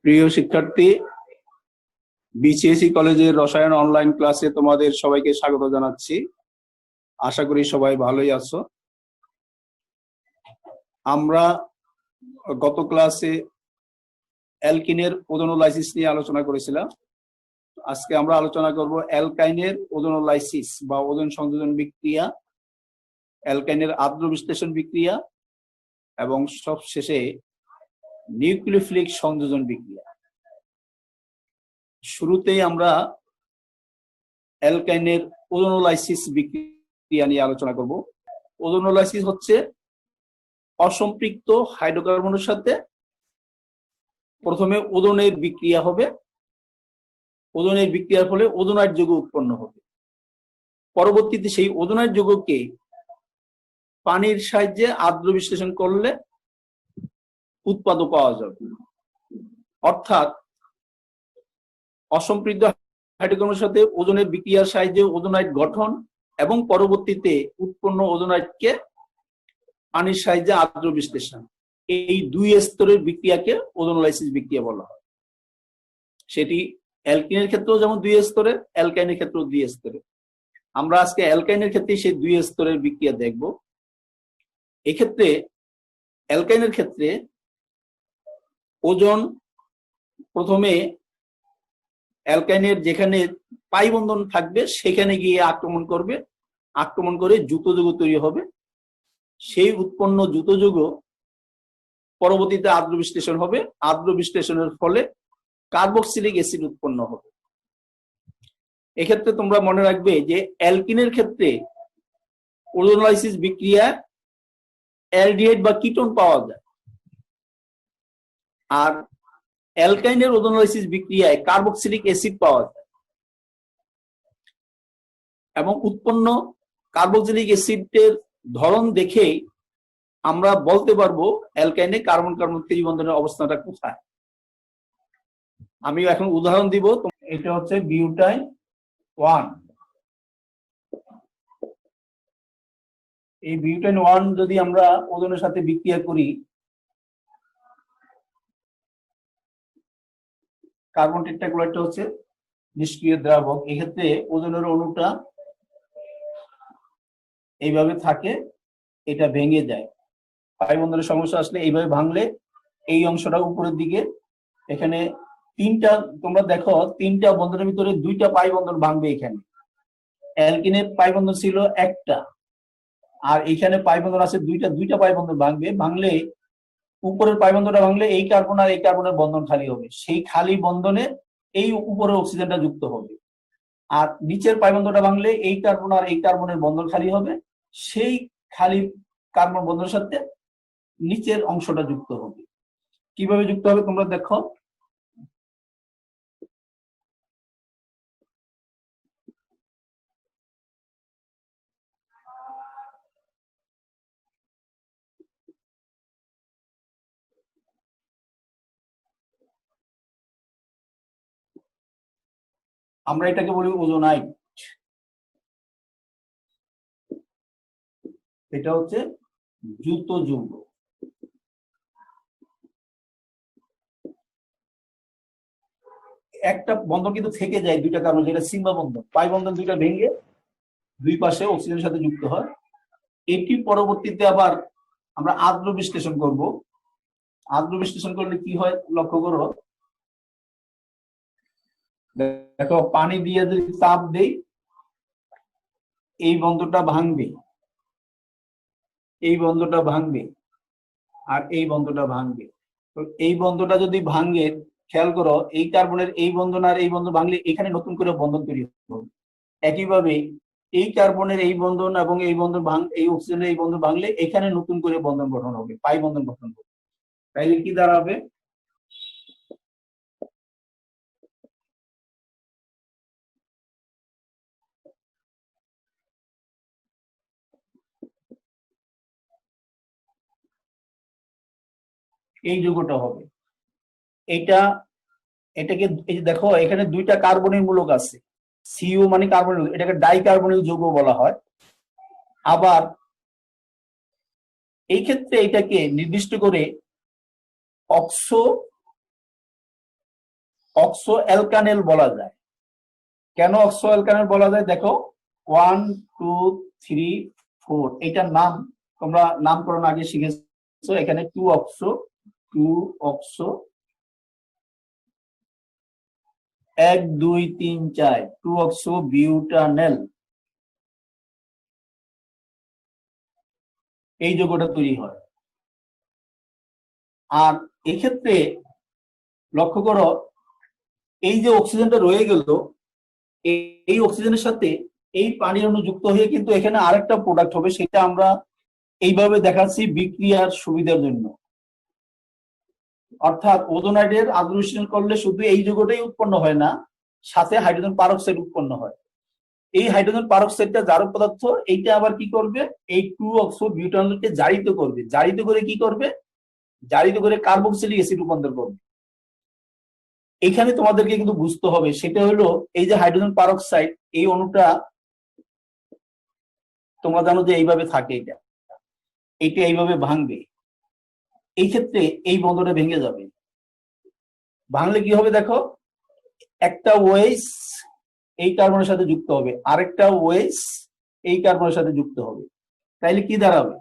প্রিয় শিক্ষার্থী, বিসিএসই কলেজের রসায়ন অনলাইন ক্লাসে তোমাদের সবাইকে স্বাগত জানাচ্ছি। আশা করি সবাই ভালোই আছো। আমরা গত ক্লাসে অ্যালকিনের ওজোনোলাইসিস নিয়ে আলোচনা করেছিলাম। আজকে আমরা আলোচনা করব অ্যালকাইনের ওজোনোলাইসিস বা ওজোন সংযোজন বিক্রিয়া, অ্যালকাইনের আদ্র বিশ্লেষণ বিক্রিয়া এবং সবশেষে নিউক্লিওফিলিক সংযোজন বিক্রিয়া। শুরুতেই আমরা অ্যালকাইনের ওজোনোলাইসিস বিক্রিয়া নিয়ে আলোচনা করব। ওজোনোলাইসিস হচ্ছে অসম্পৃক্ত হাইড্রোকার্বনের সাথে প্রথমে ওজোনের বিক্রিয়া হবে, ওজনের বিক্রিয়ার ফলে ওজোনাইট যৌগ উৎপন্ন হবে। পরবর্তীতে সেই ওজোনাইট যৌগকে পানির সাহায্যে আদ্র বিশ্লেষণ করলে উৎপাদক পাওয়া যাবে। অর্থাৎ অসম্পৃক্ত হাইড্রোকার্বনের সাথে ওজনের বিক্রিয়ার সাহায্যে ওজোনাইট গঠন এবং পরবর্তীতে উৎপন্ন ওজোনাইটকে পানির সাহায্যে আদ্র বিশ্লেষণ, এই দুই স্তরের বিক্রিয়াকে ওজোনোলাইসিস বিক্রিয়া বলা হয়। সেটি অ্যালকিনের ক্ষেত্রেও যেমন দুই স্তরের, অ্যালকাইনের ক্ষেত্রেও দুই স্তরের। আমরা আজকে অ্যালকাইনের ক্ষেত্রে সেই দুই স্তরের বিক্রিয়া দেখব। এক্ষেত্রে অ্যালকাইনের ক্ষেত্রে ওজোন প্রথমে অ্যালকাইনের যেখানে পাই বন্ধন থাকবে সেখানে গিয়ে আক্রমণ করবে, আক্রমণ করে যুত যৌগ তৈরি হবে। সেই উৎপন্ন যুত যৌগ পরবর্তীতে আদ্র বিশ্লেষণ হবে, আদ্র বিশ্লেষণের ফলে কার্বক্সিলিক অ্যাসিড উৎপন্ন হবে। এক্ষেত্রে তোমরা মনে রাখবে যে অ্যালকিনের ক্ষেত্রে ওজোনোলাইসিস বিক্রিয়া অ্যালডিহাইড বা কিটোন পাওয়া যায়, আর অ্যালকাইনের ওজোনোলাইসিস বিক্রিয়ায় কার্বক্সিলিক অ্যাসিড পাওয়া যায় এবং উৎপন্ন কার্বক্সিলিক অ্যাসিডের ধরন দেখেই আমরা বলতে পারবো অ্যালকাইনে কার্বন কার্বন ত্রিবন্ধনের অবস্থানটা কোথায়। আমি এখন উদাহরণ দিব। এটা হচ্ছে বিউটাইন 1। এই বিউটাইন 1 যদি আমরা ওজনের সাথে বিক্রিয়া করি, কার্বন টেট্রাক্লোরাইডটা হচ্ছে নিষ্ক্রিয় দ্রাবক। এক্ষেত্রে ওজনের অণুটা এইভাবে থাকে, এটা ভেঙে যায়। পাই বন্ধনের সমস্যা আসলে এইভাবে ভাঙলে এই অংশটা উপরের দিকে, এখানে তিনটা, তোমরা দেখো তিনটা বন্ধনের ভিতরে দুইটা পাই বন্ধন ভাঙবে। এখানে অ্যালকিনে পাই বন্ধন ছিল একটা, আর এইখানে পাই বন্ধন আছে দুইটা, দুইটা পাই বন্ধন ভাঙবে। ভাঙলে উপরের পাই বন্ধনটা ভাঙলে এই কার্বন আর এই কার্বনের বন্ধন খালি হবে, সেই খালি বন্ধনে এই উপরের অক্সিজেনটা যুক্ত হবে। আর নিচের পাই বন্ধনটা ভাঙলে এই কার্বন আর এই কার্বনের বন্ধন খালি হবে, সেই খালি কার্বন বন্ধনের সাথে নিচের অংশটা যুক্ত হবে। কিভাবে যুক্ত হবে তোমরা দেখো। আমরা এটাকে বলি ওজোনাইট। এটা হচ্ছে যুত যৌগ। একটা বন্ধন কিন্তু থেকে যায় দুইটা কার্বন, যেটা সিম্বা বন্ধন। পাই বন্ধন দুইটা ভেঙে দুই পাশে অক্সিজেনের সাথে যুক্ত হয়। এটি পরবর্তীতে আবার আমরা আদ্র বিশ্লেষণ করব। আদ্র বিশ্লেষণ করলে কি হয় লক্ষ্য করো। দেখো পানি দিয়ে যদি তাপ দেই, এই বন্ধনটা ভাঙবে, এই বন্ধনটা ভাঙবে, আর এই বন্ধনটা ভাঙবে। তো এই বন্ধনটা যদি ভাঙে, খেয়াল করো এই কার্বনের এই বন্ধন আর এই বন্ধন ভাঙলে এখানে নতুন করে বন্ধন তৈরি হবে। একইভাবে এই কার্বনের এই বন্ধন এবং এই বন্ধন এই অক্সিজেনের এই বন্ধন ভাঙলে এখানে নতুন করে বন্ধন গঠন হবে, পাই বন্ধন গঠন হবে। তাইলে কি দাঁড়াবে? এই যৌগটা হবে। এটাকে এই যে দেখো এখানে দুইটা কার্বনের মূলক আছে, সিইউ মানে কার্বনিল, এটাকে ডাইকার্বনিল যৌগ বলা হয়। আবার এই ক্ষেত্রে এটাকে নির্দিষ্ট করে অক্সো অক্সো অ্যালকানেল বলা যায়। কেন অক্সো অ্যালকানেল বলা যায় দেখো, 1 2 3 4 এটার নাম তোমরা নামকরণ আগে শিখেছো। এখানে 2 অক্সো 1 2 3 4 2 অক্সো বিউটানেল, এই যৌগটা তৈরি হয়। আর এক্ষেত্রে লক্ষ্য করো, এই যে অক্সিজেনটা রয়ে গেল, এই অক্সিজেনের সাথে এই পানির অণু যুক্ত হয়ে কিন্তু এখানে আরেকটা প্রোডাক্ট হবে, সেটা আমরা এইভাবে দেখাচ্ছি বিক্রিয়ার সুবিধার জন্য। অর্থাৎ ওজোনাইডের আদ্র বিশ্লেষণ করলে শুধু এই যৌগটাই উৎপন্ন হয় না, সাথে হাইড্রোজেন পারক্সাইড উৎপন্ন হয়। এই হাইড্রোজেন পারক্সাইডটা জারক পদার্থ, এইটা আবার কি করবে, এই 2 অক্সো বিউটানলকে জারিত করবে। জারিত করে কি করবে, জারিত করে কার্বক্সিলিক অ্যাসিড রূপান্তর করবে। এখানে তোমাদেরকে কিন্তু বুঝতে হবে, সেটা হলো এই যে হাইড্রোজেন পারক্সাইড, এই অণুটা তোমরা জানো যে এইভাবে থাকে, এটা এইভাবে ভাঙবে। এই ক্ষেত্রে এই বন্ধনটা ভেঙে যাবে। ভাঙলে কি হবে দেখো, একটা ওয়েস এই কার্বনের সাথে যুক্ত হবে, আরেকটা ওয়েস এই কার্বনের সাথে যুক্ত হবে। তাইলে কি দাঁড়াবে,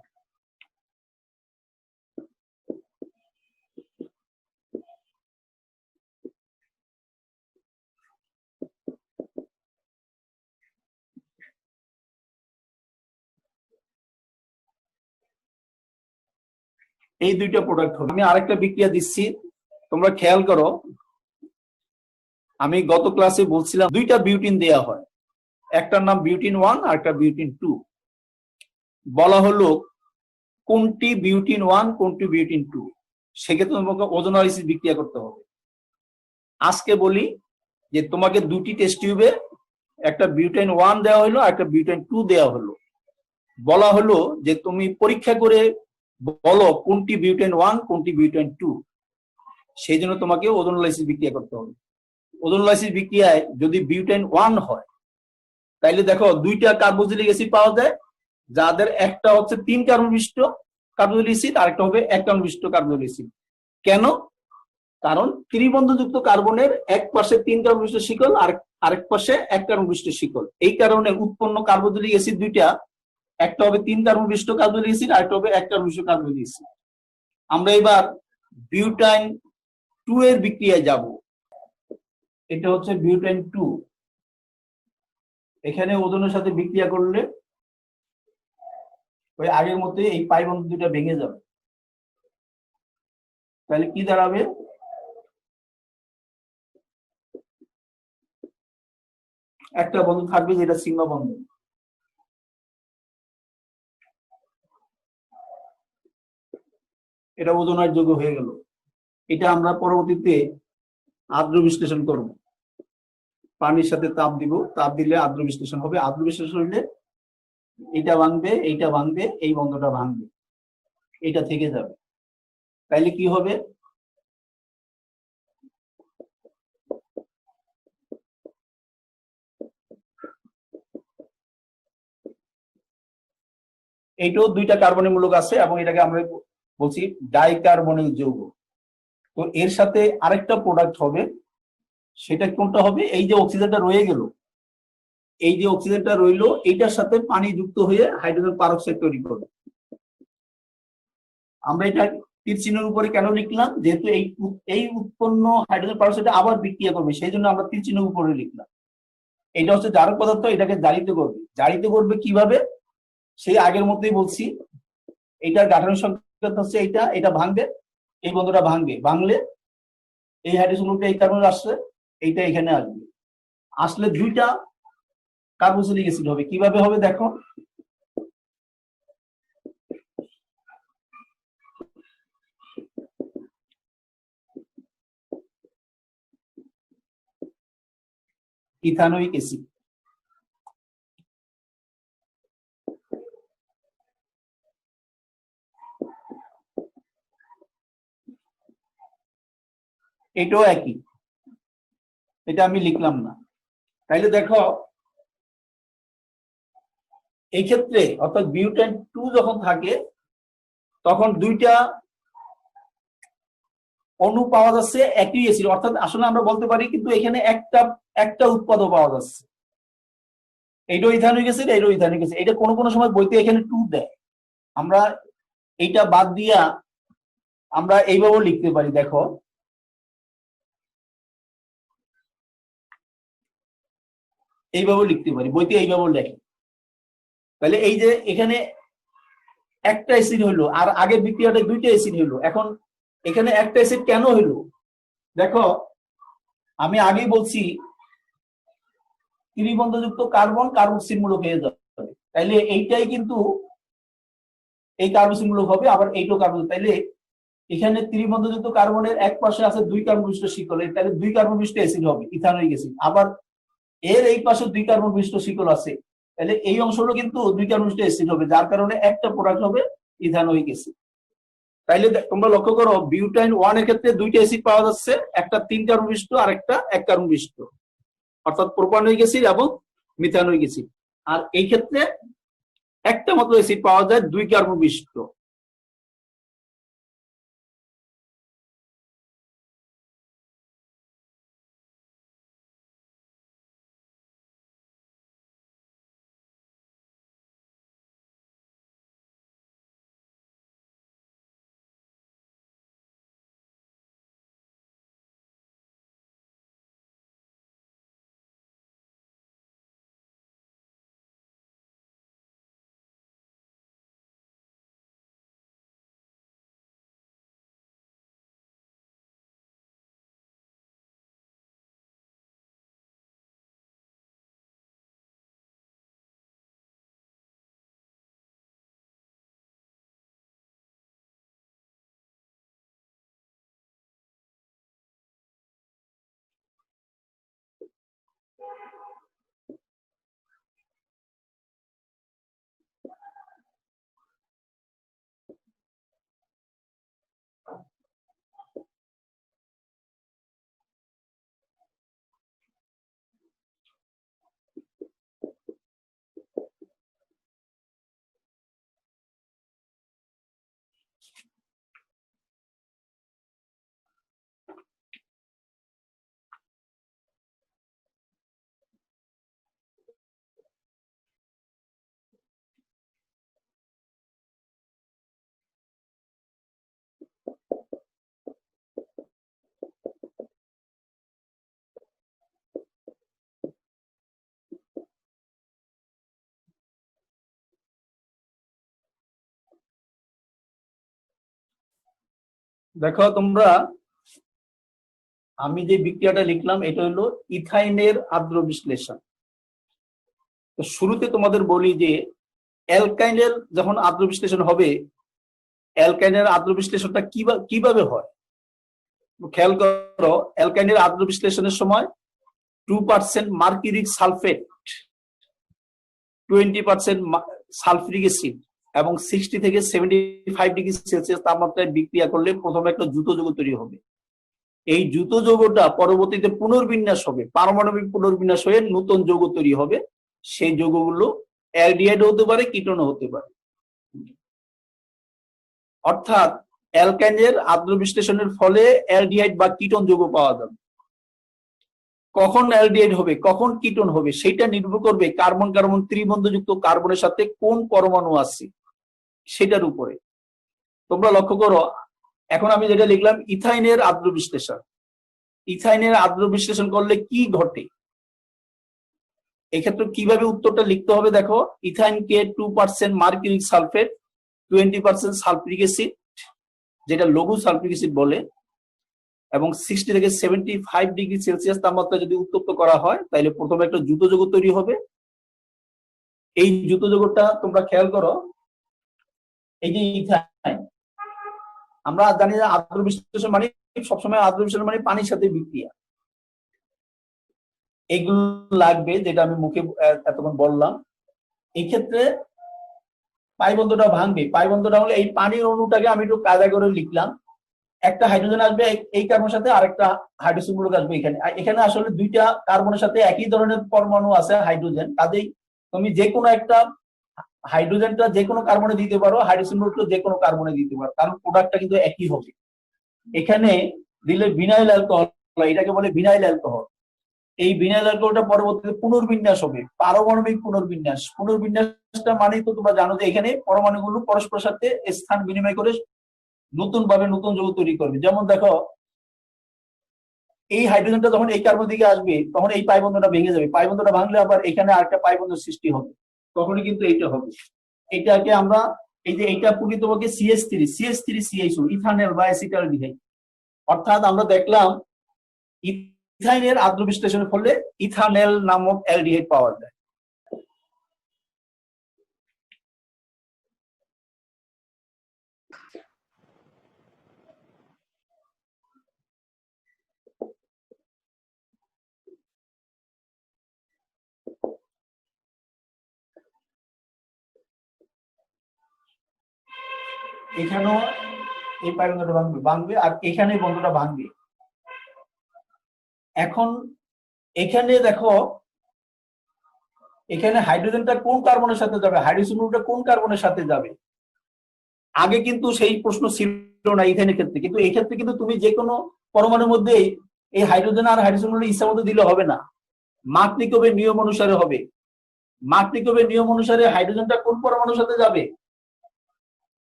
এই দুইটা প্রোডাক্ট হবে। আমি আরেকটা বিক্রিয়া দিচ্ছি, তোমরা খেয়াল করো। আমি গত ক্লাসে বলছিলাম দুইটা বিউটিন দেয়া হয়, একটার নাম বিউটিন 1 আর একটা বিউটিন 2। বলা হলো কোনটি বিউটিন 1 কোনটি বিউটিন 2, সেক্ষেত্রে তোমাকে ওজোনালাইসিস বিক্রিয়া করতে হবে। আজকে বলি যে তোমাকে দুটি টেস্ট টিউবে একটা বিউটাইন 1 দেওয়া হলো আর একটা বিউটাইন 2 দেওয়া হলো। বলা হলো যে তুমি পরীক্ষা করে বলো কোনটি বিউটাইন 1 কোনটি বিউটাইন 2, সেই জন্য তোমাকে ওজোনালাইসিস বিক্রিয়া করতে হবে। ওজোনালাইসিস বিক্রিয়ায় যদি বিউটাইন 1 হয়, তাইলে দেখো দুইটা কার্বক্সিলিক অ্যাসিড পাওয়া যায়, যাদের একটা হচ্ছে 3 কার্বন বিশিষ্ট কার্বক্সিলিক অ্যাসিড, আরেকটা হবে 1 কার্বন বিশিষ্ট কার্বক্সিলিক অ্যাসিড। কেন, কারণ ত্রিবন্ধযুক্ত কার্বনের এক পাশে 3 কার্বন বিশিষ্ট শিকল আর আরেক পাশে 1 কার্বন বিশিষ্ট শিকল। এই কারণে উৎপন্ন কার্বক্সিলিক অ্যাসিড দুইটা, একটা হবে 3 কার্বন বিশিষ্ট কার্বক্সিলিক অ্যাসিড, আরেকটা হবে 1 কার্বন বিশিষ্ট কার্বক্সিলিক অ্যাসিড। আমরা এবার বিউটাইন 2 এর বিক্রিয়ায় যাব। এটা হচ্ছে বিউটাইন 2। এখানে ওজনের সাথে বিক্রিয়া করলে ওই আগের মতো এই পাই বন্ধন দুটা ভেঙে যাবে। তাহলে কি দাঁড়াবে, একটা বন্ধন থাকবে যেটা সিগমা বন্ধন। এটা ওজোনাইড যৌগ হয়ে গেল। এটা আমরা পরবর্তীতে আদ্র বিশ্লেষণ করব, পানির সাথে তাপ দিব, তাপ দিলে আদ্র বিশ্লেষণ হবে। আদ্র বিশ্লেষণ হলে এটা ভাঙবে, এইটা ভাঙবে, এই বন্ধনটা ভাঙবে, এটা থেকে যাবে। তাইলে কি হবে, এইটাও দুইটা কার্বনের মূলক আছে এবং এটাকে আমরা বলছি ডাইকার্বনিক যৌগ। তো এর সাথে আরেকটা প্রোডাক্ট হবে, সেটা কোনটা হবে, এই যে অক্সিজেনটা রয়ে গেল, এই যে অক্সিজেনটা রইলো, এইটার সাথে পানি যুক্ত হয়ে হাইড্রোজেন পারক্সাইড তৈরি করবে। আমরা এটা তীর চিহ্নের উপরে কেন লিখলাম, যেহেতু এই উৎপন্ন হাইড্রোজেন পারক্সাইড আবার বিক্রিয়া করবে, সেই জন্য আমরা তীর চিহ্নের উপরে লিখলাম। এটা হচ্ছে জারক পদার্থ, এটাকে জারিত করবে। জারিত করবে কিভাবে, সেই আগের মতোই বলছি। এইটার গাঠনিক সংকেত হচ্ছে এইটা, এটা ভাঙবে, এই বন্ধুটা ভাঙবে, ভাঙলে এই হাইড্রোজেন গ্রুপটা এই কার্বন আসছে, এইটা এখানে আসবে, আসলে দুইটা কার্বক্সিলিক অ্যাসিড হবে। কিভাবে হবে দেখো, ইথানোয়িক অ্যাসিড। এটাও একই, এটা আমি লিখলাম না। তাইলে দেখো এই ক্ষেত্রে অর্থাৎ বিউটাইন 2 যখন থাকে, তখন দুইটা অণু পাওয়া যাচ্ছে একই অ্যাসিড, অর্থাৎ আসলে আমরা বলতে পারি কিন্তু এখানে একটা উৎপাদও পাওয়া যাচ্ছে। এইটাও ইথানোয়িক অ্যাসিড, এইটাও ইথানোয়িক অ্যাসিড। এটা কোনো কোনো সময় বইতে এখানে 2 দেয়, আমরা এইটা বাদ দিয়া আমরা এইভাবেও লিখতে পারি। দেখো এইভাবেও লিখতে পারি, বইতে এইভাবেও লেখে। তাহলে এই যে এখানে একটা অ্যাসিড হইলো আর আগের বিক্রিয়াটা 2টা অ্যাসিড হইলো, এখন এখানে একটা অ্যাসিড কেন হইলো? দেখো আমি আগেই বলছি ত্রিবন্ধযুক্ত কার্বন কার্বক্সিল মূলক হয়ে যাবে, তাইলে এইটাই কিন্তু এই কার্বক্সিল মূলক হবে, আবার এইটাও কার্বন। তাইলে এখানে ত্রিবন্ধযুক্ত কার্বনের এক পাশে আছে 2 কার্বন বিশিষ্ট শিকল, তাহলে 2 কার্বন বিশিষ্ট অ্যাসিড হবে, ইথানোয়িক অ্যাসিড। আবার এর এই পাশে 2 কার্বন বিশিষ্ট শিকল আছে, তাহলে এই অংশটা কিন্তু 2 কার্বন বিশিষ্ট অ্যাসিড হবে, যার কারণে একটা প্রোডাক্ট হবে ইথানোয়িক অ্যাসিড। তাইলে তোমরা লক্ষ্য করো বিউটাইন 1 এর ক্ষেত্রে 2টা অ্যাসিড পাওয়া যাচ্ছে, একটা 3 কার্বন বিশিষ্ট আর একটা 1 কার্বন বিশিষ্ট, অর্থাৎ প্রোপানোয়িক অ্যাসিড এবং মিথানোয়িক অ্যাসিড। আর এই ক্ষেত্রে একটা মাত্র অ্যাসিড পাওয়া যায় 2 কার্বন বিশিষ্ট। দেখো তোমরা, আমি যে বিক্রিয়াটা লিখলাম এটা হলো ইথাইনের আদ্র বিশ্লেষণ। তো শুরুতে তোমাদের বলি যে অ্যালকাইনের যখন আদ্র বিশ্লেষণ হবে, অ্যালকাইনের আদ্র বিশ্লেষণটা কিভাবে হয় খেয়াল করো। অ্যালকাইনের আদ্র বিশ্লেষণের সময় 2% মার্কিউরিক সালফেট, 20% সালফিউরিক অ্যাসিড এবং 60 থেকে 75 ডিগ্রি সেলসিয়াস তাপমাত্রায় বিক্রিয়া করলে প্রথমে একটা দ্রুত যৌগ তৈরি হবে। এই দ্রুত যৌগটা পরবর্তীতে পুনর্বিন্যাস হবে, পারমাণবিক পুনর্বিন্যাস হয়ে নতুন যৌগ তৈরি হবে। সেই যৌগগুলো অ্যালডিহাইড হতে পারে, কিটোনও হতে পারে। অর্থাৎ অ্যালকাইনের আদ্র বিশ্লেষণের ফলে অ্যালডিহাইড বা কিটোন যৌগ পাওয়া যাবে। কখন অ্যালডিহাইড হবে, কখন কিটোন হবে, সেটা নির্ভর করবে কার্বন কার্বন ত্রিবন্ধযুক্ত কার্বনের সাথে কোন পরমাণু আছে সেটার উপরে। তোমরা লক্ষ্য করো, এখন আমি যেটা লিখলাম ইথাইনের আদ্র বিশ্লেষণ। ইথাইনের আদ্র বিশ্লেষণ করলে কি ঘটে, এক্ষেত্রে কিভাবে উত্তরটা লিখতে হবে দেখো। ইথাইনকে 2% মার্কিউরিক সালফেট, 20% সালফিউরিক অ্যাসিড, যেটা লঘু সালফিউরিক অ্যাসিড বলে, এবং 60 থেকে 75 ডিগ্রি সেলসিয়াস তাপমাত্রা যদি উত্তপ্ত করা হয়, তাহলে প্রথমে একটা দ্রুত যৌগ তৈরি হবে। এই দ্রুত যৌগটা তোমরা খেয়াল করো, এই যে ইথাইন, আমরা জানি যে আদ্র বিশ্লেষণ মানে সবসময় আদ্র বিশ্লেষণ মানে পানির সাথে বিক্রিয়া। এগুলো লাগবে যেটা আমি মুখে এতক্ষণ বললাম। এই ক্ষেত্রে পাই বন্ধটা ভাঙবে। পাই বন্ধটা হলে এই পানির অণুটাকে আমি একটু কায়দা করে লিখলাম। একটা হাইড্রোজেন আসবে এই কার্বনের সাথে, আরেকটা হাইড্রোজেন মূলক আসবে এখানে। এখানে আসলে 2টা কার্বনের সাথে একই ধরনের পরমাণু আছে হাইড্রোজেন, কাজেই তুমি যে কোনো একটা হাইড্রোজেনটা যে কোনো কার্বনে দিতে পারো, হাইড্রোজেন মূলকটা যে কোনো কার্বনে দিতে পারো, কারণ প্রোডাক্টটা কিন্তু একই হবে। এখানে দিলে ভিনাইল অ্যালকোহল, এটাকে বলে ভিনাইল অ্যালকোহল। এই ভিনাইল অ্যালকোহলটা পরবর্তীতে পুনর্বিন্যাস হবে, পারমাণবিক পুনর্বিন্যাস। পুনর্বিন্যাসটা মানে তো তোমরা জানো যে এখানে পরমাণুগুলো পরস্পরের সাথে স্থান বিনিময় করে নতুন ভাবে নতুন যৌগ তৈরি করবে। যেমন দেখো, এই হাইড্রোজেনটা যখন এই কার্বন দিকে আসবে তখন এই পাই বন্ধনটা ভেঙে যাবে, পাই বন্ধনটা ভাঙলে আবার এখানে আরেকটা পাই বন্ধন সৃষ্টি হবে, তখনই কিন্তু এইটা হবে। এটাকে আমরা এই যে এইটা প্রকৃতপক্ষে CH3CH2 ইথানল বা অ্যাসিটালডিহাইড। অর্থাৎ আমরা দেখলাম ইথাইনের আদ্র বিশ্লেষণের ফলে ইথানল নামক অ্যালডিহাইড পাওয়া যায়। এখানেও এই পাই বন্ধনটা ভাঙবে আর এখানে বন্ধনটা ভাঙবে। এখন এখানে দেখো, এখানে হাইড্রোজেনটা কোন কার্বনের সাথে যাবে, হাইড্রোজেন গ্রুপটা কোন কার্বনের সাথে যাবে, আগে কিন্তু সেই প্রশ্ন ছিল না ইথাইনের ক্ষেত্রে। কিন্তু এই ক্ষেত্রে কিন্তু তুমি যে কোনো পরমাণুর মধ্যে এই হাইড্রোজেন আর হাইড্রোজেন গুলো ইচ্ছা মতো দিলে হবে না, মার্কনিকোভের নিয়ম অনুসারে হবে। মার্কনিকোভের নিয়ম অনুসারে হাইড্রোজেনটা কোন পরমাণুর সাথে যাবে,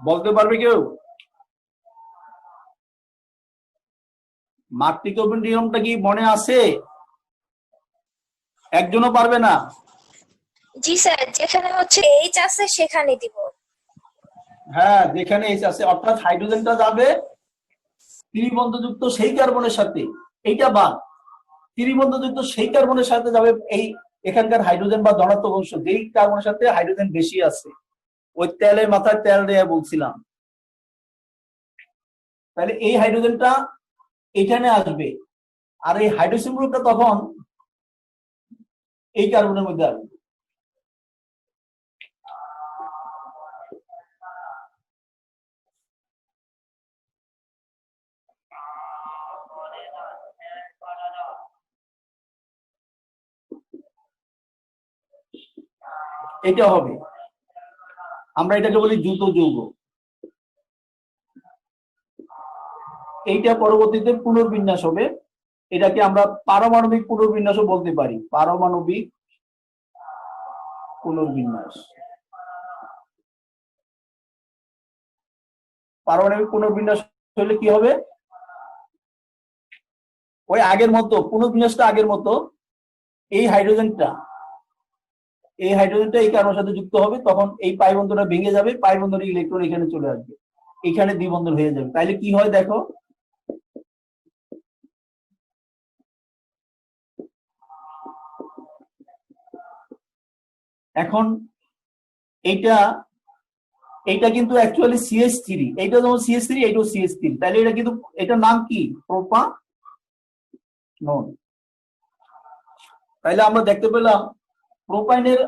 বলতে পারবে কেউ? মার্কনিকোভের নিয়মটা কি মনে আছে? একজনও পারবে না? জি স্যার, যেখানে হচ্ছে এইচ আছে সেখানে দিব। হ্যাঁ, যেখানে এইচ আছে, অর্থাৎ হাইড্রোজেনটা যাবে ত্রিবন্ধযুক্ত সেই কার্বনের সাথে, এইটা বাদ, ত্রিবন্ধযুক্ত সেই কার্বনের সাথে যাবে এই এখানকার হাইড্রোজেন বা ধনাত্মক অংশ যেই কার্বনের সাথে হাইড্রোজেন বেশি আছে। ওই তেলের মাথায় তেল দেয়া বলছিলাম। তাহলে এই হাইড্রোজেনটা এখানে আসবে আর এই হাইড্রোজেন গ্রুপটা তখন এই কার্বনের মধ্যে আসবে। এটা হবে, আমরা এটাকে বলি দ্রুত যৌগ। এইটা পরবর্তীতে পুনর্বিন্যাস হবে, এটাকে আমরা পারমাণবিক পুনর্বিন্যাসও বলতে পারি, পারমাণবিক পুনর্বিন্যাস। পারমাণবিক পুনর্বিন্যাস হলে কি হবে, ওই আগের মতো পুনর্বিন্যাসটা আগের মতো, এই হাইড্রোজেনটা এই কার্বনের সাথে যুক্ত হবে, তখন এই পাই বন্ধনটা ভেঙে যাবে, পাই বন্ধনের ইলেকট্রন এখানে চলে আসবে, এখানে দ্বিবন্ধন হয়ে যাবে। তাইলে কি হয় দেখো, এখন এইটা এইটা কিন্তু অ্যাকচুয়ালি CH3, এইটা যেমন CH3 এইটাও CH3, তাহলে এটা কিন্তু এটার নাম কি, প্রোপানন। তাইলে আমরা দেখতে পেলাম প্রোপাইনের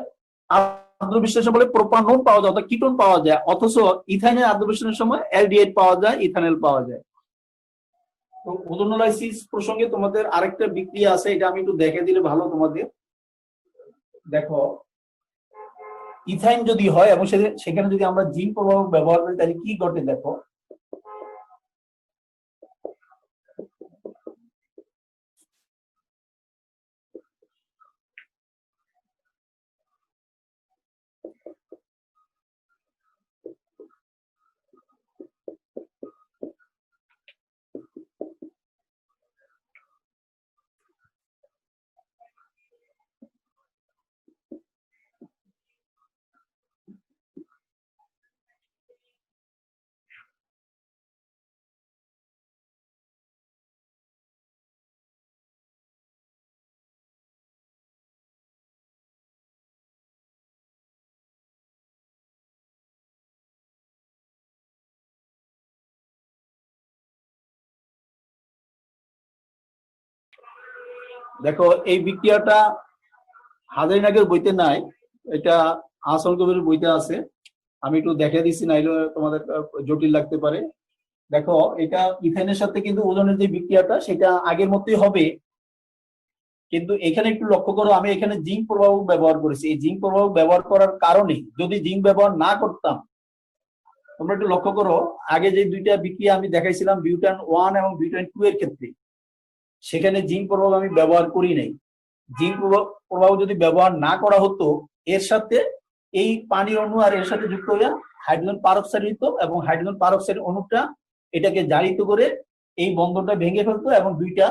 আদ্র বিশ্লেষণ বলে প্রোপানন পাওয়া যায়, অর্থাৎ কিটোন পাওয়া যায়, অথচ ইথাইনের আদ্র বিশ্লেষণের সময় অ্যালডিহাইড পাওয়া যায়, ইথানল পাওয়া যায়। তো ওজোনোলাইসিস প্রসঙ্গে তোমাদের আরেকটা বিক্রিয়া আছে, এটা আমি একটু দেখে দিলে ভালো তোমাদের। দেখো, ইথাইন যদি হয় এবং সেখানে যদি আমরা জিন প্রভাব ব্যবহার করি তাহলে কি ঘটে দেখো। দেখো, এই বিক্রিয়াটা হাজারিনাগের বইতে নাই, এটা আহসান কবিরের বইতে আছে, আমি একটু দেখে দিচ্ছি, নাইলে তোমাদের জটিল লাগতে পারে। দেখো, এটা ইথাইনের সাথে কিন্তু ওজনের যে বিক্রিয়াটা সেটা আগের মতোই হবে, কিন্তু এখানে একটু লক্ষ্য করো, আমি এখানে জিঙ্ক প্রভাবক ব্যবহার করেছি। এই জিঙ্ক প্রভাবক ব্যবহার করার কারণে, যদি জিঙ্ক ব্যবহার না করতাম তোমরা একটু লক্ষ্য করো, আগে যে দুইটা বিক্রিয়া আমি দেখাইছিলাম বিউটান 1 এবং বিউটান 2 এর ক্ষেত্রে, সেখানে জিঙ্ক প্রভাব আমি ব্যবহার করি নাই। জিঙ্ক প্রভাব যদি ব্যবহার না করা হতো, এর সাথে এই পানির অণু আর এর সাথে যুক্ত হয়ে হাইড্রোজেন পারঅক্সাইড হইতো, এবং হাইড্রোজেন পারঅক্সাইড অণুটা এটাকে জারিত করে এই বন্ধনটা ভেঙে ফেলতো, এবং দুইটা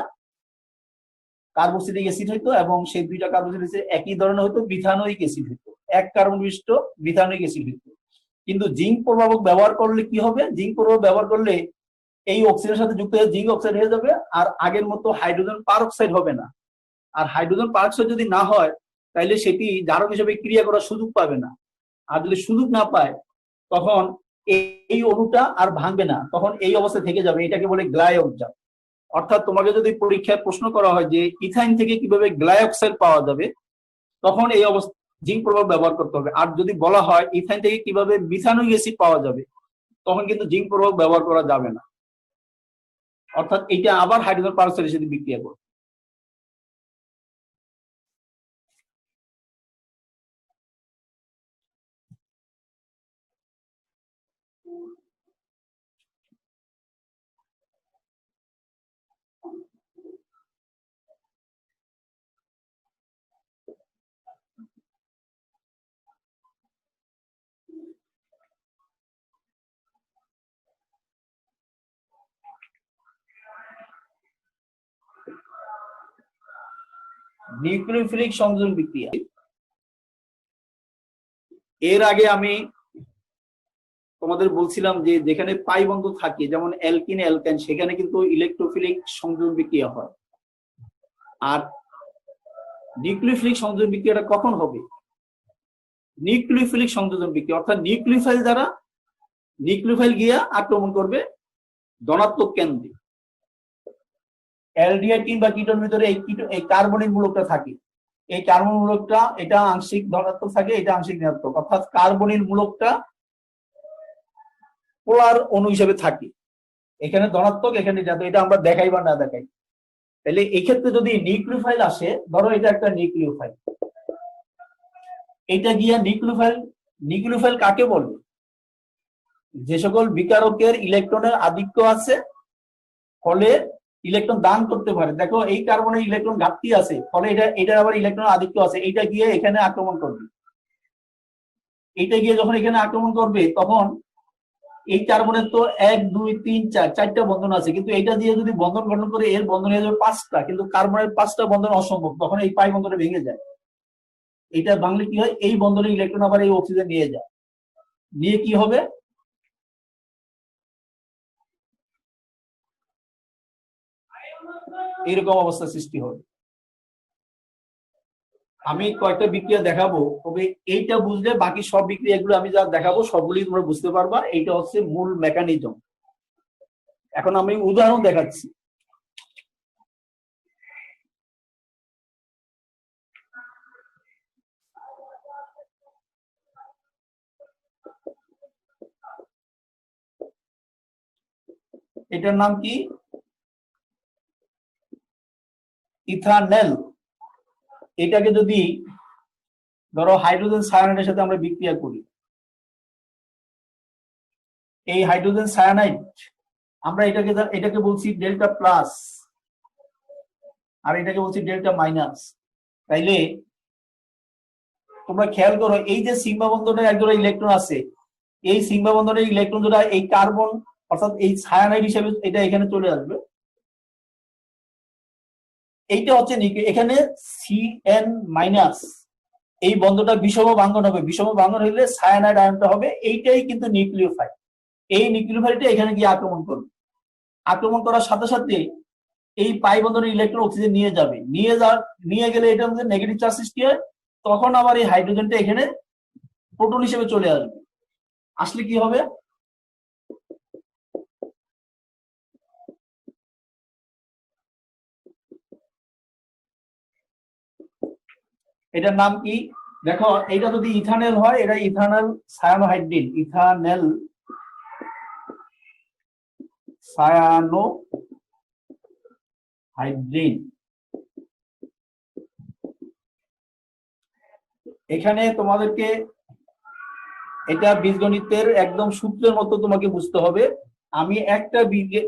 কার্বক্সিলিক অ্যাসিড হইতো, এবং সেই দুইটা কার্বক্সিলিক অ্যাসিড একই ধরনের হইতো, বিথানোয়িক অ্যাসিড হইতো, এক কার্বন বিশিষ্ট বিথানোয়িক অ্যাসিড হইতো। কিন্তু জিঙ্ক প্রভাবক ব্যবহার করলে কি হবে? জিঙ্ক প্রভাবক ব্যবহার করলে এই অক্সিজেনের সাথে যুক্ত হয়ে জিঙ্ক অক্সাইড হয়ে যাবে, আর আগের মতো হাইড্রোজেন পারঅক্সাইড হবে না। আর হাইড্রোজেন পারঅক্সাইড যদি না হয়, তাহলে সেটি জারক হিসেবে ক্রিয়া করার সুযোগ পাবে না। আর যদি সুযোগ না পায়, তখন এই অণুটা আর ভাঙবে না, তখন এই অবস্থা থেকে যাবে। এটাকে বলে গ্লাইঅক্সাইড। অর্থাৎ তোমাকে যদি পরীক্ষায় প্রশ্ন করা হয় যে ইথাইন থেকে কিভাবে গ্লাইঅক্সাইড পাওয়া যাবে, তখন এই অবস্থা জিঙ্ক প্রভাব ব্যবহার করতে হবে। আর যদি বলা হয় ইথাইন থেকে কিভাবে মিথানোইক অ্যাসিড পাওয়া যাবে, তখন কিন্তু জিঙ্ক প্রভাব ব্যবহার করা যাবে না। অর্থাৎ এটা আবার হাইড্রোজেন পারঅক্সাইডের সাথে বিক্রিয়া করবে। নিউক্লিওফিলিক সংযোজন বিক্রিয়া, এর আগে আমি তোমাদের বলছিলাম যে যেখানে পাই বন্ধ থাকে, যেমন অ্যালকিন অ্যালকাইন, সেখানে কিন্তু ইলেকট্রোফিলিক সংযোজন বিক্রিয়া হয়। আর নিউক্লিওফিলিক সংযোজন বিক্রিয়াটা কখন হবে? নিউক্লিওফিলিক সংযোজন বিক্রিয়া অর্থাৎ নিউক্লিওফাইল দ্বারা নিউক্লিওফাইল গিয়া আক্রমণ করবে ধনাত্মক কেন্দ্রে। অ্যালডিহাইড বা কিটোনের ভিতরে এই কার্বনিক মূলকটা থাকে। এই কার্বন মূলকটা এটা আংশিক ধনাত্মক থাকে, এটা আংশিক ঋণাত্মক, অর্থাৎ কার্বনিক মূলকটা পোলার অণু হিসেবে থাকে। এখানে ধনাত্মক, এখানে ঋণাত্মক, এটা আমরা দেখাই বা না দেখাই। তাহলে এই ক্ষেত্রে যদি নিউক্লিওফাইল আসে, ধরো এটা একটা নিউক্লিওফাইল, এটা গিয়া নিউক্লিওফাইল। নিউক্লিওফাইল কাকে বলে? যে সকল বিকারকের ইলেকট্রনের আধিক্য আছে, ফলে ইলেকট্রন দান করতে পারে। দেখো এই কার্বনের ইলেকট্রন ঘাটতি আছে, ফলে এটার আবার ইলেকট্রন আধিক্য আছে, এইটা গিয়ে এখানে আক্রমণ করবে। এইটা গিয়ে যখন এখানে আক্রমণ করবে, তখন এই কার্বনের তো 1 2 3 4 চারটা বন্ধন আছে, কিন্তু এটা দিয়ে যদি বন্ধন গঠন করে, এর বন্ধন হয়ে যাবে 5টা, কিন্তু কার্বনের 5টা বন্ধন অসম্ভব, তখন এই পাই বন্ধনে ভেঙে যায়। এটা ভাঙলে কি হয়? এই বন্ধনের ইলেকট্রন আবার এই অক্সিজেন নিয়ে যায়, নিয়ে কি হবে? এইরকম অবস্থা সৃষ্টি হবে। আমি কয়েকটা বিক্রিয়া দেখাবো, তবে এইটা বুঝলে বাকি সব বিক্রিয়াগুলো আমি যা দেখাবো সবগুলি তোমরা বুঝতে পারবা। এইটা হচ্ছে মূল মেকানিজম। এখন আমি উদাহরণ দেখাচ্ছি। এটার নাম কি? ইথানেল। এটাকে যদি ধরো হাইড্রোজেন সায়ানাইডের সাথে আমরা বিক্রিয়া করি, এই হাইড্রোজেন সায়ানাইড আমরা এটাকে বলছি ডেল্টা প্লাস, আর এটাকে বলছি ডেল্টা মাইনাস। তাইলে তোমরা খেয়াল করো, এই যে সিগমা বন্ধনের একজোড়া ইলেকট্রন আছে, এই সিগমা বন্ধনের ইলেকট্রন জোড়া এই কার্বন অর্থাৎ এই সায়ানাইড হিসেবে এটা এখানে চলে আসবে। এইটা হচ্ছে এখানে CN মাইনাস, এই বন্ধটা বিষম ভাঙ্গন হবে। বিষম ভাঙ্গন হইলে সায়ানাইড আয়নটা হবে, এইটাই কিন্তু নিউক্লিওফাইল। এই নিউক্লিওফাইলটা এখানে গিয়ে আক্রমণ করবে। আক্রমণ করার সাথে সাথে এই পাই বন্ধনের ইলেকট্রন অক্সিজেন নিয়ে যাবে, নিয়ে গেলে এটার মধ্যে নেগেটিভ চার্জ সৃষ্টি হয়। তখন আবার এই হাইড্রোজেনটা এখানে প্রোটন হিসেবে চলে আসবে। আসলে কি হবে? এটার নাম কি? দেখো, এটা যদি ইথানেল হয়, এটা ইথানল সায়ানোহাইড্রিন, ইথানেল সায়ানোহাইড্রিন। এখানে তোমাদেরকে এটা বীজগণিতের একদম সূত্রের মতো তোমাকে বুঝতে হবে। আমি একটা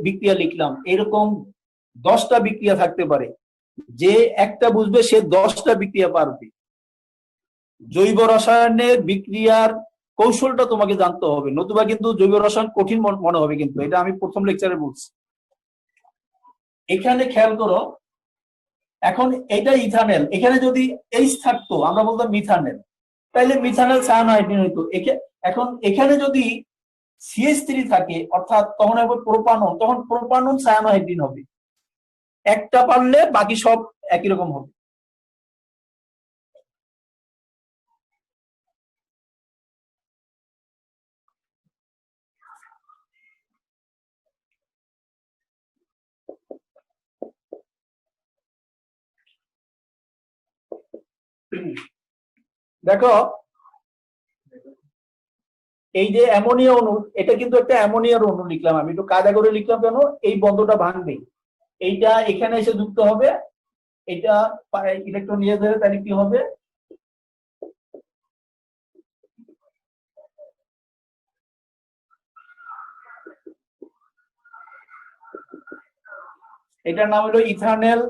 বিক্রিয়া লিখলাম, এরকম 10টা বিক্রিয়া থাকতে পারে, যে একটা বুঝবে সে 10টা বিক্রিয়া পারবে। জৈব রসায়নের বিক্রিয়ার কৌশলটা তোমাকে জানতে হবে, নতুবা কিন্তু জৈব রসায়ন কঠিন মনে হবে, কিন্তু এটা আমি প্রথম লেকচারে বলছি। এখানে খেয়াল করো, এখন এটা ইথানেল, এখানে যদি এইচ থাকতো আমরা বলতাম মিথানেল, তাইলে মিথানেল সায়ানাইডিন হইতো। এখন এখানে যদি CH3 থাকে, অর্থাৎ তখন হবে প্রোপানন, তখন প্রোপানন সায়ানাইডিন হবে। একটা পারলে বাকি সব একই রকম হবে। দেখো, এই যে অ্যামোনিয়া অণু, এটা কিন্তু একটা অ্যামোনিয়ার অণু লিখলাম, আমি একটু কায়দা করে লিখলাম কেন, এই বন্ধটা ভাঙবে, এইটা এখানে এসে যুক্ত হবে, এটা ইলেকট্রন নিয়ে যাবে, তাহলে কি হবে, এটার নাম হলো ethanal,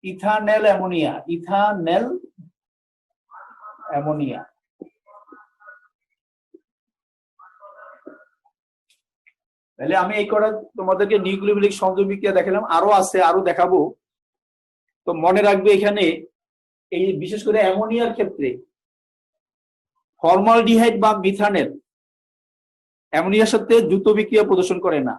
ethanal ammonia, ethanal ammonia. তাহলে আমি এই কটা তোমাদেরকে নিউক্লিওফিলিক সংযোগ বিক্রিয়া দেখালাম, আরো আছে, আরো দেখাবো। তো মনে রাখবে এখানে এই বিশেষ করে অ্যামোনিয়ার ক্ষেত্রে ফর্মালডিহাইড বা মিথানেল অ্যামোনিয়ার সাথে দ্রুত বিক্রিয়া প্রদর্শন করে না।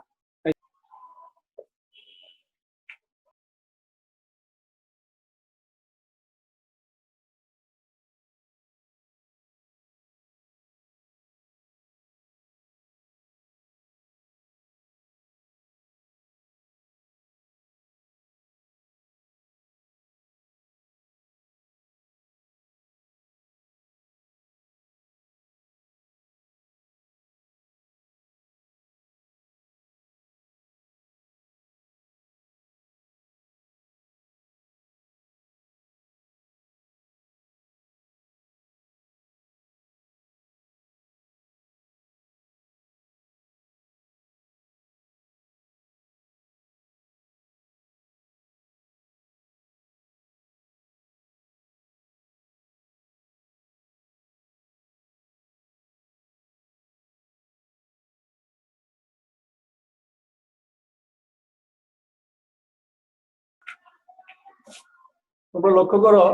তোমরা লক্ষ্য করো,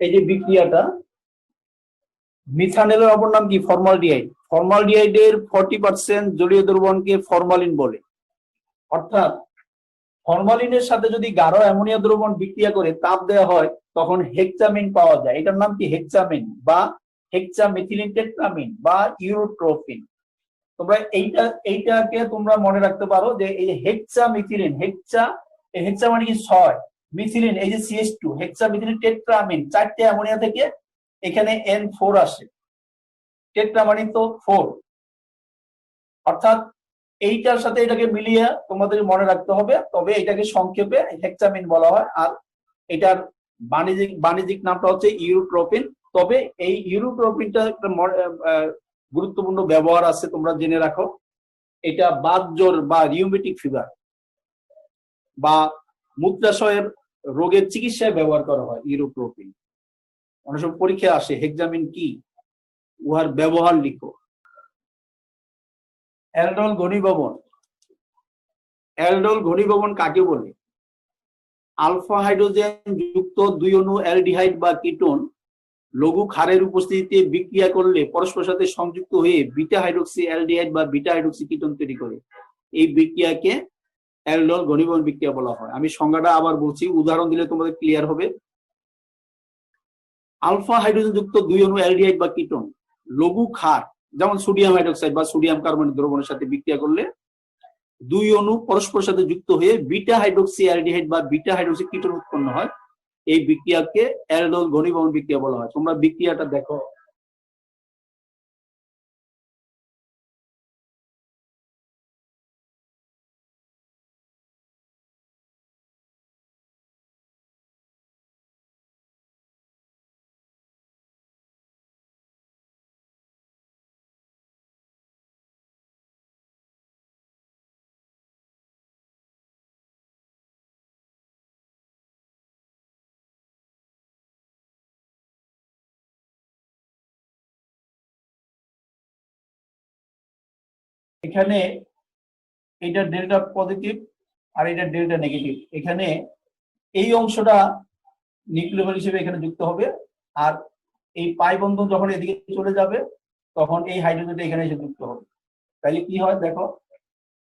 এই যে বিক্রিয়াটা, মিথানেলের অপর নাম কি, ফর্মালডিহাইড। ফর্মালডিহাইডের 40% জলীয় দ্রবণকে ফরমালিন বলে। অর্থাৎ ফরমালিনের সাথে যদি গাঢ় অ্যামোনিয়া দ্রবণ বিক্রিয়া করে তাপ দেওয়া হয়, তখন হেক্সামিন পাওয়া যায়। এটার নাম কি, হেক্সামিন বা হেক্সামেথিলিন টেট্রামিন বা ইউরোট্রোপিন। তোমরা এইটাকে তোমরা মনে রাখতে পারো যে এই যে হেক্সামেথিলিন, হেক্সা মানে কি 6, মিথিলিন এই যে CH2, হেক্সামেথিলিন টেট্রামিন, 4টে অ্যামোনিয়া থেকে এখানে N4 আসে, টেট্রা মানে তো 4, অর্থাৎ এইটার সাথে এটাকে মিলিয়ে তোমাদের মনে রাখতে হবে। তবে এটাকে সংক্ষেপে হেক্সামিন বলা হয়, আর এটার বাণিজ্যিক নামটা হচ্ছে ইউরোট্রোপিন। তবে এই ইউরোট্রোপিনটা একটা গুরুত্বপূর্ণ ব্যবহার আছে, তোমরা জেনে রাখো। এটা বাতজ্বর বা রিউমেটিক ফিভার বা মূত্রাশয়ের রোগের চিকিৎসায় ব্যবহার করা হয় ইউরোট্রোপিন। অনেক সময় পরীক্ষায় আসে হেক্সামিন কি, উহার ব্যবহার লিখো। অ্যালডোল ঘনীভবন, অ্যালডোল ঘনীভবন কাকে বলে? আলফা হাইড্রোজেন যুক্ত 2 অণু অ্যালডিহাইড বা কিটোন লঘু ক্ষারের উপস্থিতিতে বিক্রিয়া করলে পরস্পরের সাথে সংযুক্ত হয়ে বিটা হাইড্রোক্সি অ্যালডিহাইড বা বিটা হাইড্রোক্সি কিটোন তৈরি করে। এই বিক্রিয়াকে অ্যালডোল ঘনীভবন বিক্রিয়া বলা হয়। আমি সংজ্ঞাটা আবার বলছি, উদাহরণ দিলে তোমাদের ক্লিয়ার হবে। আলফা হাইড্রোজেন যুক্ত 2 অণু অ্যালডিহাইড বা কিটোন লঘু ক্ষার, যেমন সোডিয়াম হাইড্রোক্সাইড বা সোডিয়াম কার্বনেট দ্রবণের সাথে বিক্রিয়া করলে 2 অণু পরস্পরের সাথে যুক্ত হয়ে বিটা হাইড্রোক্সি অ্যালডিহাইড বা বিটা হাইড্রোক্সি কিটোন উৎপন্ন হয়। এই বিক্রিয়াকে অ্যালডোল ঘনীভবন বিক্রিয়া বলা হয়। তোমরা বিক্রিয়াটা দেখো। এখানে এটা ডেল্টা পজিটিভ আর এটা ডেল্টা নেগেটিভ। এখানে এই অংশটা নিউক্লিওফিল হিসেবে এখানে যুক্ত হবে, আর এই পাই বন্ধন যখন এদিকে চলে যাবে তখন এই হাইড্রোজেনটা এখানে এসে যুক্ত হবে। তাহলে কি হয় দেখো,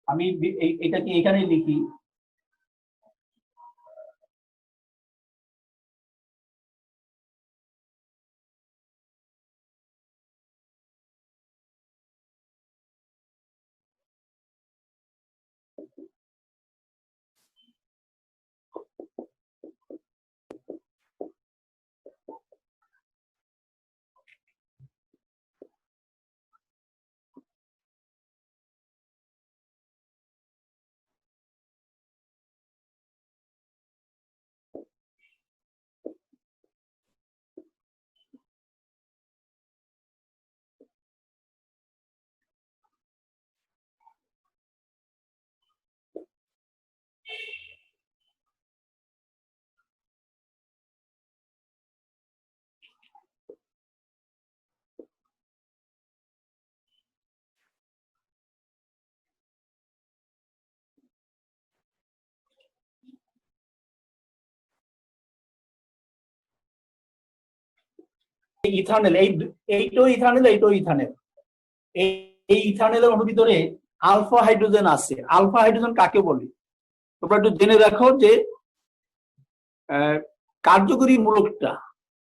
আমি এটাকে এখানে লিখি, ইথানেল, এইটাও ইথানেল, এইটাও ইথানেল। এই ইথানেলের অণুর ভিতরে আলফা হাইড্রোজেন আছে। আলফা হাইড্রোজেন কাকে বলে তোমরা একটু জেনে রাখো, যে কার্যকরী মূলকটা,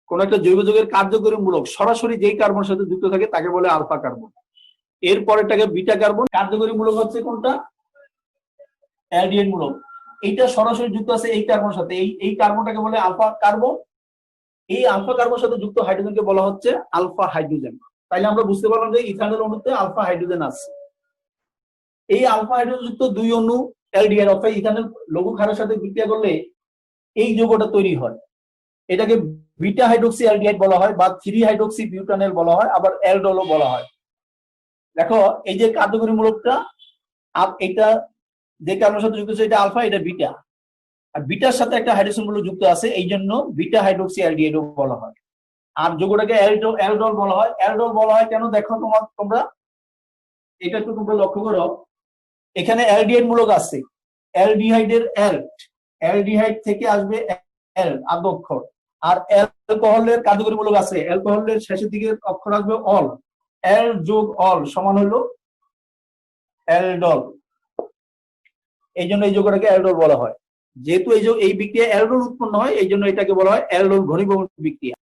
কোন একটা জৈব যৌগের কার্যকরী মূলক সরাসরি যেই কার্বনের সাথে যুক্ত থাকে তাকে বলে আলফা কার্বন। এর পরেরটাকে বিটা কার্বন। কার্যকরী মূলক হচ্ছে কোনটা? অ্যালডিহাইড মূলক। এইটা সরাসরি যুক্ত আছে এই কার্বনের সাথে, এই কার্বনটাকে বলে আলফা কার্বন। এই আলফা কার্বনের সাথে যুক্ত হাইড্রোজেনকে বলা হচ্ছে আলফা হাইড্রোজেন। তাইলে আমরা বুঝতে পারলাম যে ইথানল অণুতে আলফা হাইড্রোজেন আছে। এই আলফা হাইড্রোজেন যুক্ত দুই অণু অ্যালডিহাইড অর্থাৎ ইথানল লঘু ক্ষারের সাথে বিক্রিয়া করলে এই যৌগটা তৈরি হয়। এটাকে বিটা হাইড্রোক্সি অ্যালডিহাইড বলা হয়, বা 3 হাইড্রোক্সি বিউটানেল বলা হয়, আবার অ্যালডোলও বলা হয়। দেখো এই যে কার্যকরী মূলকটা, এটা যে কার্বনের সাথে যুক্ত আছে এটা আলফা, এটা বিটা, আর বিটার সাথে একটা হাইড্রোজেন মূলক যুক্ত আছে, এই জন্য বিটা হাইড্রোক্সি অ্যালডিহাইডও বলা হয়। আর যৌগটাকে অ্যালডোল বলা হয়। অ্যালডোল বলা হয় কেন দেখো, তোমরা এটা একটু তোমরা লক্ষ্য করো, এখানে অ্যালডিহাইড মূলক আছে, অ্যালডিহাইডের অ্যালডিহাইড থেকে আসবে এল আদ্য অক্ষর, আর অ্যালকোহলের কার্যকরী মূলক আছে, অ্যালকোহলের শেষের দিকে অক্ষর আসবে অল, এল যোগ অল সমান হলো অ্যালডল। এই জন্য এই যৌগটাকে অ্যালডল বলা হয়। যেহেতু এই বিক্রিয়া অ্যালডল উৎপন্ন হয়, এই জন্য এটাকে বলা হয় অ্যালডল ঘনীভবন বিক্রিয়া।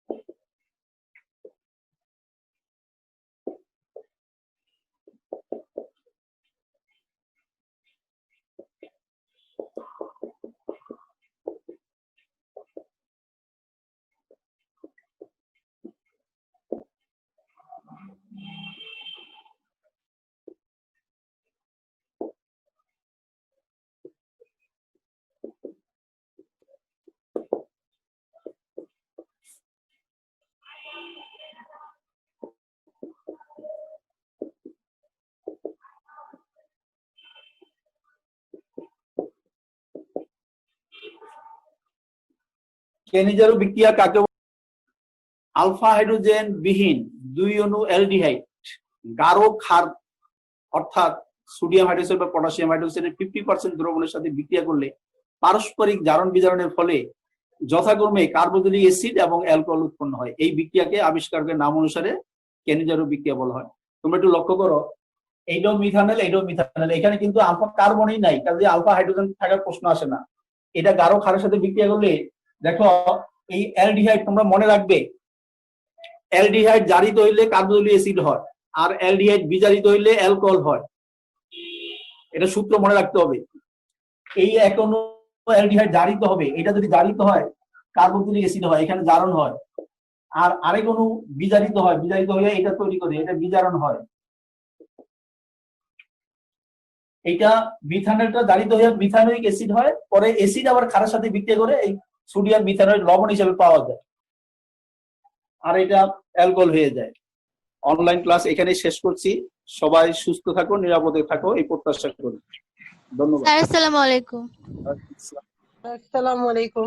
কেনিজারো বিক্রিয়া কাকে বলে? আলফা হাইড্রোজেন বিহীন দুই অণু অ্যালডিহাইড গাঢ় ক্ষার অর্থাৎ সোডিয়াম হাইড্রোক্সাইড বা পটাশিয়াম হাইড্রোক্সাইডের 50% দ্রবণের সাথে বিক্রিয়া করলে পারস্পরিক জারণ বিজারণের ফলে যথাক্রমে কার্বক্সিলিক অ্যাসিড এবং অ্যালকোহল উৎপন্ন হয়। এই বিক্রিয়াকে আবিষ্কারকের নাম অনুসারে কেনিজারো বিক্রিয়া বলা হয়। তোমরা একটু লক্ষ্য করো, এইটাও মিথানল, এইটাও মিথানল, এখানে কিন্তু আলফা কার্বনই নাই, কাজে আলফা হাইড্রোজেন থাকার প্রশ্ন আসে না। এটা গাঢ় ক্ষারের সাথে বিক্রিয়া করলে দেখো এই অ্যালডিহাইড, তোমরা মনে রাখবে অ্যালডিহাইড জারিত হইলে কার্বক্সিলিক অ্যাসিড হয়, আর অ্যালডিহাইড বিজারিত হইলে অ্যালকোহল হয়। এটা সূত্র মনে রাখতে হবে। এই এক অণু অ্যালডিহাইড জারিত হবে, এটা যদি জারিত হয় কার্বক্সিলিক অ্যাসিড হয়, এখানে জারণ হয়। আর আরেক অণু বিজারিত হয়, বিজারিত হয়ে এটা তৈরি করে, এটা বিজারণ হয়। এইটা মিথানলটা জারিত হয়ে মিথানোয়িক অ্যাসিড হয়, পরে অ্যাসিড আবার ক্ষারের সাথে বিক্রিয়া করে এই সোডিয়াম মিথানয়েড লবণ হিসেবে পাওয়া যায়, আর এটা অ্যালকোহল হয়ে যায়। অনলাইন ক্লাস এখানে শেষ করছি। সবাই সুস্থ থাকো, নিরাপদে থাকো, এই প্রত্যাশা করি। ধন্যবাদ। আসসালামু আলাইকুম। আসসালামু আলাইকুম।